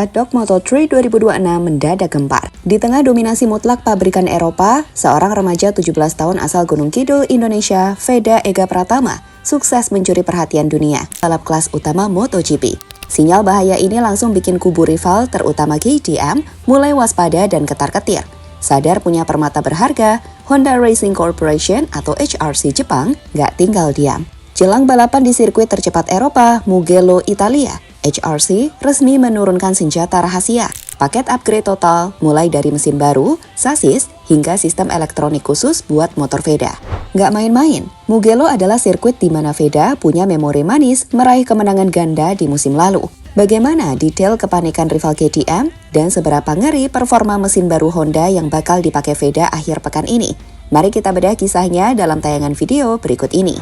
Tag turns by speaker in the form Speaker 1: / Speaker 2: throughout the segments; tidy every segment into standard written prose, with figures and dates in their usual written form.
Speaker 1: Paddock Moto3 2026 mendadak gempar. Di tengah dominasi mutlak pabrikan Eropa, seorang remaja 17 tahun asal Gunung Kidul, Indonesia, Veda Ega Pratama, sukses mencuri perhatian dunia balap kelas utama MotoGP. Sinyal bahaya ini langsung bikin kubu rival terutama KTM mulai waspada dan ketar-ketir. Sadar punya permata berharga, Honda Racing Corporation atau HRC Jepang nggak tinggal diam. Jelang balapan di sirkuit tercepat Eropa, Mugello, Italia, HRC resmi menurunkan senjata rahasia. Paket upgrade total mulai dari mesin baru, sasis, hingga sistem elektronik khusus buat motor Veda. Nggak main-main, Mugello adalah sirkuit di mana Veda punya memori manis meraih kemenangan ganda di musim lalu. Bagaimana detail kepanikan rival KTM dan seberapa ngeri performa mesin baru Honda yang bakal dipakai Veda akhir pekan ini? Mari kita bedah kisahnya dalam tayangan video berikut ini.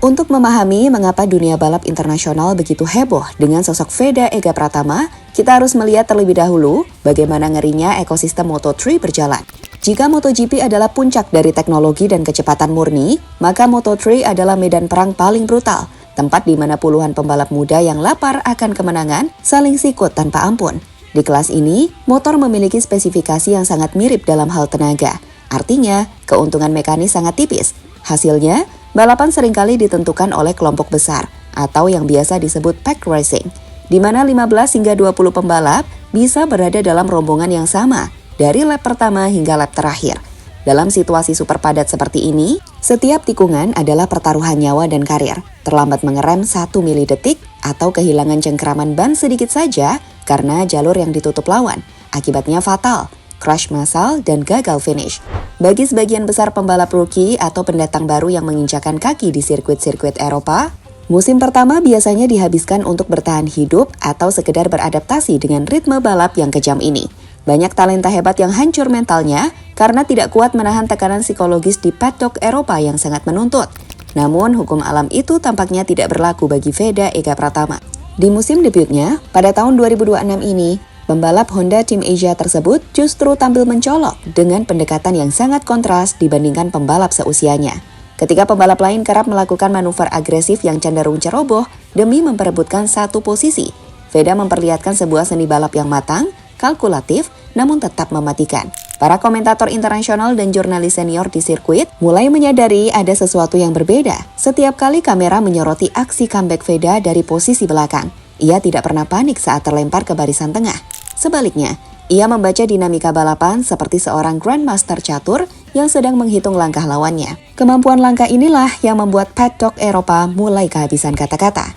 Speaker 1: Untuk memahami mengapa dunia balap internasional begitu heboh dengan sosok Veda Ega Pratama, kita harus melihat terlebih dahulu bagaimana ngerinya ekosistem Moto3 berjalan. Jika MotoGP adalah puncak dari teknologi dan kecepatan murni, maka Moto3 adalah medan perang paling brutal, tempat di mana puluhan pembalap muda yang lapar akan kemenangan saling sikut tanpa ampun. Di kelas ini, motor memiliki spesifikasi yang sangat mirip dalam hal tenaga. Artinya, keuntungan mekanis sangat tipis. Hasilnya, balapan seringkali ditentukan oleh kelompok besar atau yang biasa disebut pack racing, di mana 15 hingga 20 pembalap bisa berada dalam rombongan yang sama dari lap pertama hingga lap terakhir. Dalam situasi super padat seperti ini, setiap tikungan adalah pertaruhan nyawa dan karir. Terlambat mengerem 1 milidetik atau kehilangan cengkeraman ban sedikit saja karena jalur yang ditutup lawan. Akibatnya fatal, crash massal, dan gagal finish. Bagi sebagian besar pembalap rookie atau pendatang baru yang menginjakan kaki di sirkuit-sirkuit Eropa, musim pertama biasanya dihabiskan untuk bertahan hidup atau sekedar beradaptasi dengan ritme balap yang kejam ini. Banyak talenta hebat yang hancur mentalnya karena tidak kuat menahan tekanan psikologis di paddock Eropa yang sangat menuntut. Namun, hukum alam itu tampaknya tidak berlaku bagi Veda Ega Pratama. Di musim debutnya, pada tahun 2026 ini, pembalap Honda Team Asia tersebut justru tampil mencolok dengan pendekatan yang sangat kontras dibandingkan pembalap seusianya. Ketika pembalap lain kerap melakukan manuver agresif yang cenderung ceroboh demi memperebutkan satu posisi, Veda memperlihatkan sebuah seni balap yang matang, kalkulatif, namun tetap mematikan. Para komentator internasional dan jurnalis senior di sirkuit mulai menyadari ada sesuatu yang berbeda setiap kali kamera menyoroti aksi comeback Veda dari posisi belakang. Ia tidak pernah panik saat terlempar ke barisan tengah. Sebaliknya, ia membaca dinamika balapan seperti seorang grandmaster catur yang sedang menghitung langkah lawannya. Kemampuan langkah inilah yang membuat paddock Eropa mulai kehabisan kata-kata.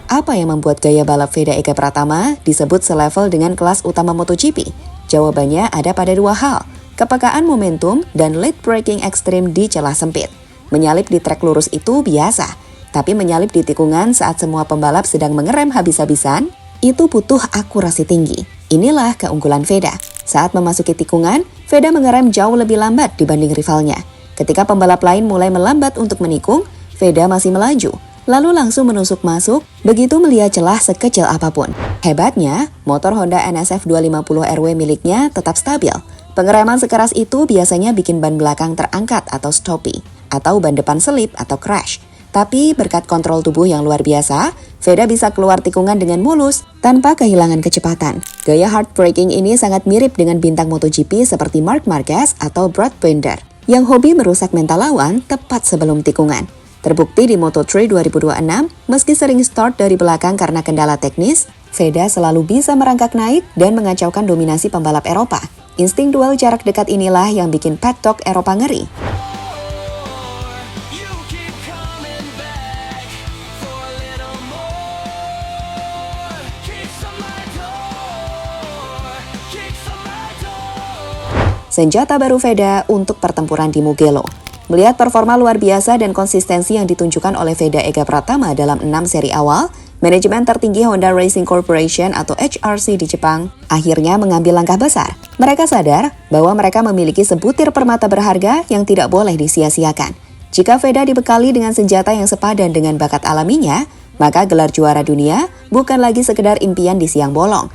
Speaker 1: Apa yang membuat gaya balap Veda Ega Pratama disebut selevel dengan kelas utama MotoGP? Jawabannya ada pada dua hal. Kepekaan momentum dan late braking ekstrim di celah sempit. Menyalip di trek lurus itu biasa, tapi menyalip di tikungan saat semua pembalap sedang mengerem habis-habisan, itu butuh akurasi tinggi. Inilah keunggulan Veda. Saat memasuki tikungan, Veda mengerem jauh lebih lambat dibanding rivalnya. Ketika pembalap lain mulai melambat untuk menikung, Veda masih melaju, lalu langsung menusuk masuk, begitu melihat celah sekecil apapun. Hebatnya, motor Honda NSF 250 RW miliknya tetap stabil. Pengereman sekeras itu biasanya bikin ban belakang terangkat atau stoppie, atau ban depan selip atau crash. Tapi berkat kontrol tubuh yang luar biasa, Veda bisa keluar tikungan dengan mulus tanpa kehilangan kecepatan. Gaya hard braking ini sangat mirip dengan bintang MotoGP seperti Marc Marquez atau Brad Binder, yang hobi merusak mental lawan tepat sebelum tikungan. Terbukti di Moto3 2026, meski sering start dari belakang karena kendala teknis, Veda selalu bisa merangkak naik dan mengacaukan dominasi pembalap Eropa. Insting duel jarak dekat inilah yang bikin paddock Eropa ngeri. Senjata baru Veda untuk pertempuran di Mugello. Melihat performa luar biasa dan konsistensi yang ditunjukkan oleh Veda Ega Pratama dalam 6 seri awal, manajemen tertinggi Honda Racing Corporation atau HRC di Jepang akhirnya mengambil langkah besar. Mereka sadar bahwa mereka memiliki sebutir permata berharga yang tidak boleh disia-siakan. Jika Veda dibekali dengan senjata yang sepadan dengan bakat alaminya, maka gelar juara dunia bukan lagi sekedar impian di siang bolong.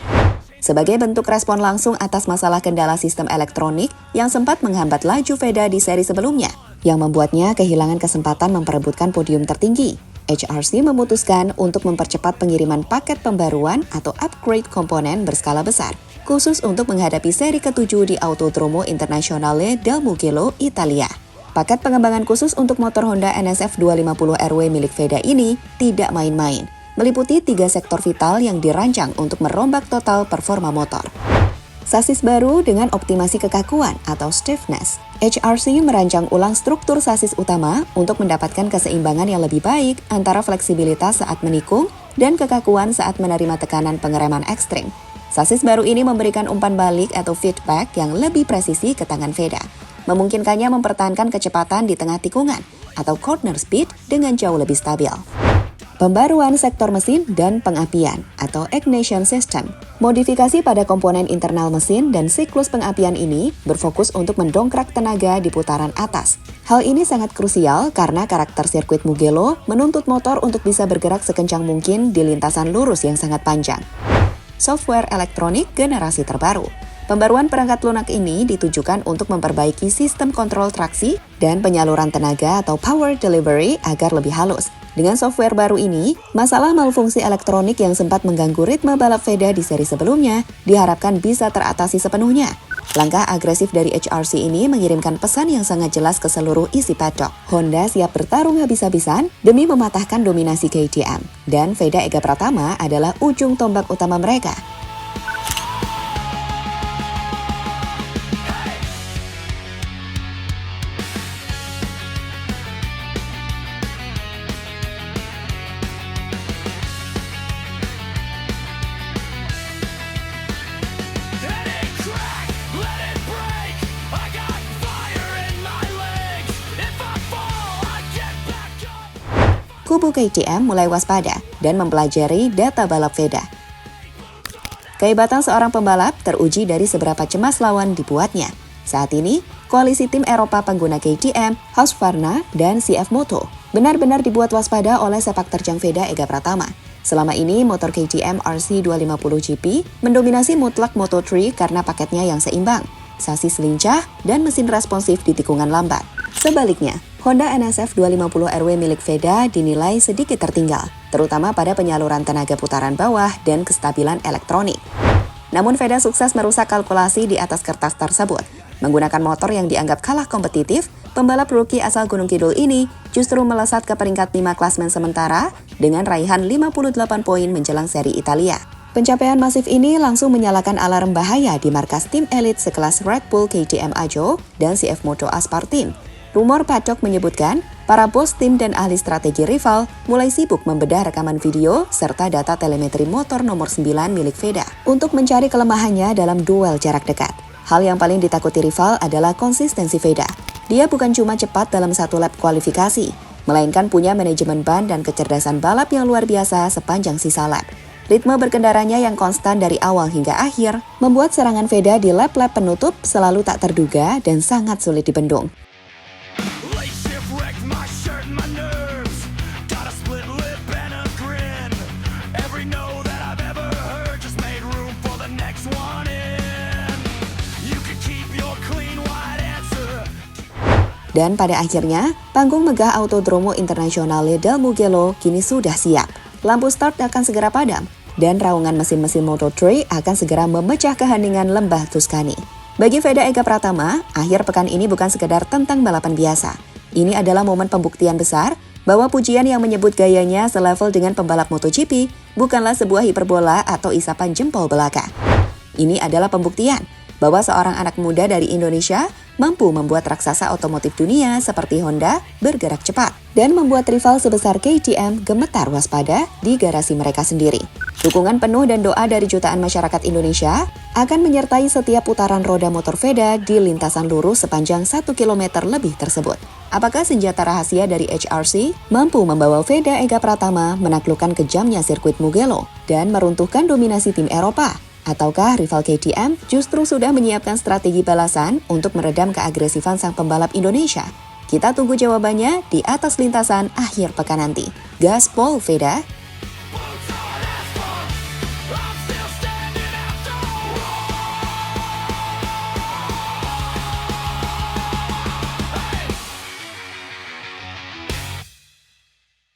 Speaker 1: Sebagai bentuk respon langsung atas masalah kendala sistem elektronik yang sempat menghambat laju Veda di seri sebelumnya, yang membuatnya kehilangan kesempatan memperebutkan podium tertinggi, HRC memutuskan untuk mempercepat pengiriman paket pembaruan atau upgrade komponen berskala besar, khusus untuk menghadapi seri ke-7 di Autodromo Internazionale del Mugello, Italia. Paket pengembangan khusus untuk motor Honda NSF 250RW milik Veda ini tidak main-main, meliputi 3 sektor vital yang dirancang untuk merombak total performa motor. Sasis baru dengan optimasi kekakuan atau stiffness. HRC merancang ulang struktur sasis utama untuk mendapatkan keseimbangan yang lebih baik antara fleksibilitas saat menikung dan kekakuan saat menerima tekanan pengereman ekstrim. Sasis baru ini memberikan umpan balik atau feedback yang lebih presisi ke tangan Veda, memungkinkannya mempertahankan kecepatan di tengah tikungan atau corner speed dengan jauh lebih stabil. Pembaruan sektor mesin dan pengapian atau ignition system. Modifikasi pada komponen internal mesin dan siklus pengapian ini berfokus untuk mendongkrak tenaga di putaran atas. Hal ini sangat krusial karena karakter sirkuit Mugello menuntut motor untuk bisa bergerak sekencang mungkin di lintasan lurus yang sangat panjang. Software elektronik generasi terbaru. Pembaruan perangkat lunak ini ditujukan untuk memperbaiki sistem kontrol traksi dan penyaluran tenaga atau power delivery agar lebih halus. Dengan software baru ini, masalah malfungsi elektronik yang sempat mengganggu ritme balap Veda di seri sebelumnya diharapkan bisa teratasi sepenuhnya. Langkah agresif dari HRC ini mengirimkan pesan yang sangat jelas ke seluruh isi paddock. Honda siap bertarung habis-habisan demi mematahkan dominasi KTM, dan Veda Ega Pratama adalah ujung tombak utama mereka. Kubu KTM mulai waspada dan mempelajari data balap Veda. Kehebatan seorang pembalap teruji dari seberapa cemas lawan dibuatnya. Saat ini, koalisi tim Eropa pengguna KTM, Husqvarna, dan CF Moto benar-benar dibuat waspada oleh sepak terjang Veda Ega Pratama. Selama ini, motor KTM RC250GP mendominasi mutlak Moto3 karena paketnya yang seimbang, sasis lincah, dan mesin responsif di tikungan lambat. Sebaliknya, Honda NSF 250RW milik Veda dinilai sedikit tertinggal, terutama pada penyaluran tenaga putaran bawah dan kestabilan elektronik. Namun Veda sukses merusak kalkulasi di atas kertas tersebut. Menggunakan motor yang dianggap kalah kompetitif, pembalap rookie asal Gunung Kidul ini justru melesat ke peringkat 5 klasmen sementara dengan raihan 58 poin menjelang seri Italia. Pencapaian masif ini langsung menyalakan alarm bahaya di markas tim elit sekelas Red Bull KTM Ajo dan CF Moto Aspar Team. Rumor paddock menyebutkan, para bos tim dan ahli strategi rival mulai sibuk membedah rekaman video serta data telemetri motor nomor 9 milik Veda untuk mencari kelemahannya dalam duel jarak dekat. Hal yang paling ditakuti rival adalah konsistensi Veda. Dia bukan cuma cepat dalam satu lap kualifikasi, melainkan punya manajemen ban dan kecerdasan balap yang luar biasa sepanjang sisa lap. Ritme berkendaranya yang konstan dari awal hingga akhir membuat serangan Veda di lap-lap penutup selalu tak terduga dan sangat sulit dibendung. Dan pada akhirnya, panggung megah Autodromo Internazionale del Mugello kini sudah siap. Lampu start akan segera padam, dan raungan mesin-mesin Moto3 akan segera memecah keheningan lembah Tuscany. Bagi Veda Ega Pratama, akhir pekan ini bukan sekedar tentang balapan biasa. Ini adalah momen pembuktian besar bahwa pujian yang menyebut gayanya selevel dengan pembalap MotoGP bukanlah sebuah hiperbola atau isapan jempol belaka. Ini adalah pembuktian bahwa seorang anak muda dari Indonesia mampu membuat raksasa otomotif dunia seperti Honda bergerak cepat dan membuat rival sebesar KTM gemetar waspada di garasi mereka sendiri. Dukungan penuh dan doa dari jutaan masyarakat Indonesia akan menyertai setiap putaran roda motor Veda di lintasan lurus sepanjang 1 km lebih tersebut. Apakah senjata rahasia dari HRC mampu membawa Veda Ega Pratama menaklukkan kejamnya sirkuit Mugello dan meruntuhkan dominasi tim Eropa? Ataukah rival KTM justru sudah menyiapkan strategi balasan untuk meredam keagresifan sang pembalap Indonesia? Kita tunggu jawabannya di atas lintasan akhir pekan nanti. Gaspol Veda!